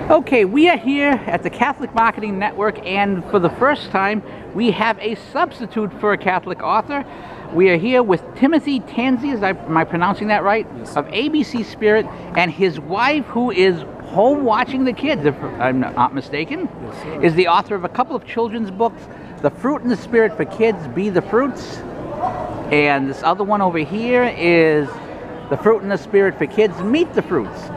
Okay, we are here at the Catholic Marketing Network, and for the first time, we have a substitute for a Catholic author. We are here with Timothy Tansey, am I pronouncing that right? Yes. Of ABC Spirit, and his wife, who is home watching the kids, if I'm not mistaken, Yes, sir. is the author of a couple of children's books, The Fruit and the Spirit for Kids, Be the Fruits, and this other one over here is The Fruit and the Spirit for Kids, Meet the Fruits.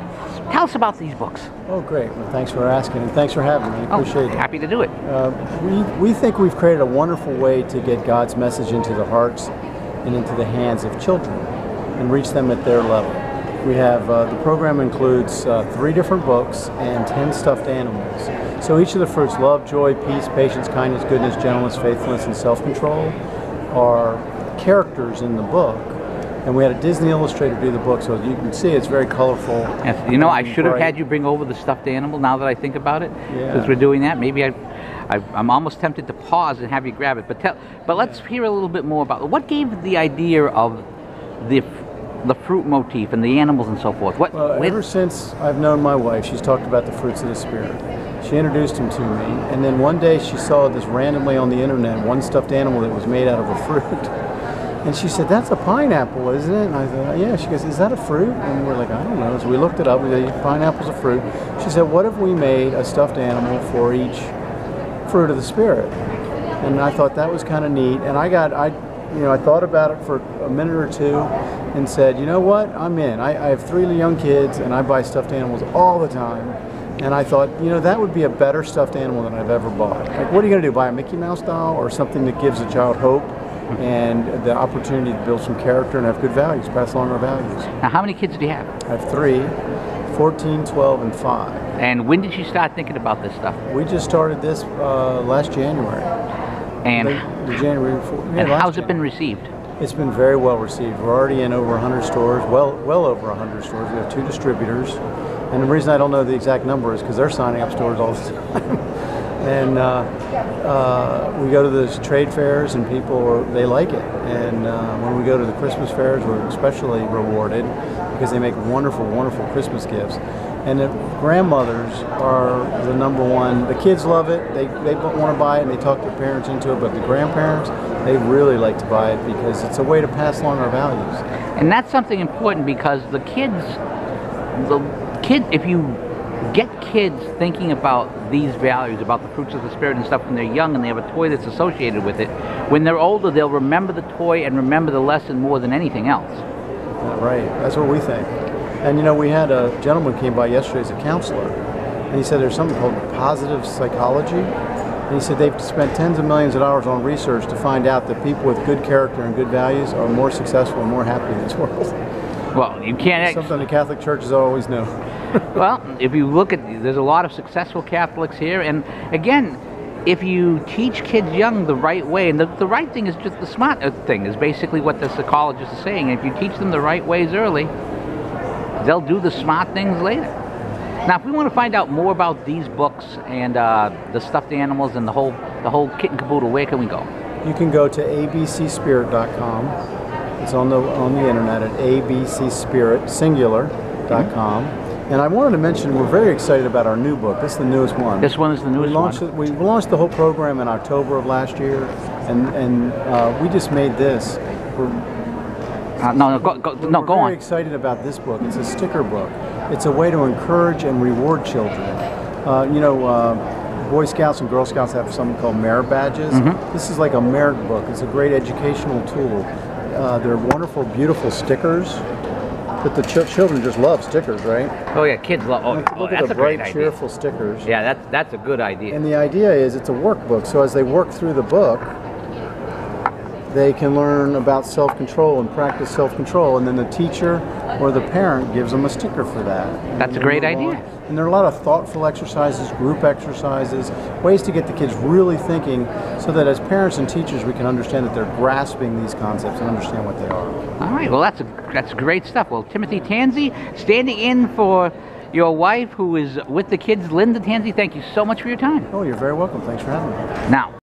Tell us about these books. Oh, great. Well, thanks for asking, and thanks for having me. I appreciate it. Happy to do it. We think we've created a wonderful way to get God's message into the hearts and into the hands of children and reach them at their level. We have, the program includes 3 different books and 10 stuffed animals. So each of the fruits, love, joy, peace, patience, kindness, goodness, gentleness, faithfulness, and self-control, are characters in the book. And we had a Disney illustrator do the book, so you can see it's very colorful. Yes, you know, I should have had you bring over the stuffed animal now that I think about it. Yeah. Because we're doing that. Maybe I'm almost tempted to pause and have you grab it. But let's hear a little bit more about what gave the idea of the fruit motif and the animals and so forth. Ever since I've known my wife, she's talked about the fruits of the Spirit. She introduced him to me, and then one day she saw this randomly on the internet, one stuffed animal that was made out of a fruit. And she said, "That's a pineapple, isn't it?" And I thought, "Yeah." She goes, "Is that a fruit?" And we're like, "I don't know." So we looked it up. We said, "Pineapple's a fruit." She said, "What if we made a stuffed animal for each fruit of the Spirit?" And I thought that was kind of neat. And I thought about it for a minute or two and said, "You know what? I'm in. I have 3 young kids, and I buy stuffed animals all the time." And I thought, that would be a better stuffed animal than I've ever bought. Like, what are you going to do? Buy a Mickey Mouse doll or something that gives a child hope and the opportunity to build some character and have good values, pass along our values. Now, how many kids do you have? I have 3, 14, 12, and 5. And when did you start thinking about this stuff? We just started this last January. And, the January before. Yeah, and how's it been received? It's been very well received. We're already in over 100 stores, well over 100 stores. We have 2 distributors. And the reason I don't know the exact number is because they're signing up stores all the time. And we go to those trade fairs, and they like it. And when we go to the Christmas fairs, we're especially rewarded because they make wonderful, wonderful Christmas gifts. And the grandmothers are the number one. The kids love it. They want to buy it, and they talk their parents into it. But the grandparents, they really like to buy it because it's a way to pass along our values. And that's something important because if you get kids thinking about these values, about the fruits of the Spirit and stuff when they're young, and they have a toy that's associated with it, when they're older, they'll remember the toy and remember the lesson more than anything else. Right, that's what we think. And we had a gentleman came by yesterday as a counselor, and he said there's something called positive psychology. And he said they've spent tens of millions of dollars on research to find out that people with good character and good values are more successful and more happy in this world. Well, you can't... Something the Catholic churches always know. Well, if you look at, there's a lot of successful Catholics here, and again, if you teach kids young the right way, and the right thing is just the smart thing, is basically what the psychologist is saying. If you teach them the right ways early, they'll do the smart things later. Now, if we want to find out more about these books and the stuffed animals and the whole kit and caboodle, where can we go? You can go to abcspirit.com. It's on the internet at abcspirit.com. And I wanted to mention we're very excited about our new book. This is the newest one. This one is the newest one? We launched the whole program in October of last year, and we just made this. Go on. We're very excited about this book. It's a sticker book. It's a way to encourage and reward children. Boy Scouts and Girl Scouts have something called merit badges. Mm-hmm. This is like a merit book. It's a great educational tool. They're wonderful, beautiful stickers. But the children just love stickers, right? Oh yeah, kids love. Look That's at the a great bright, idea. cheerful stickers. Yeah, that's a good idea. And the idea is it's a workbook. So as they work through the book, they can learn about self-control and practice self-control. And then the teacher or the parent gives them a sticker for that. That's a great idea. And there are a lot of thoughtful exercises, group exercises, ways to get the kids really thinking so that as parents and teachers we can understand that they're grasping these concepts and understand what they are. All right, well that's great stuff. Well, Timothy Tansey, standing in for your wife who is with the kids, Linda Tansey, thank you so much for your time. Oh, you're very welcome. Thanks for having me. Now,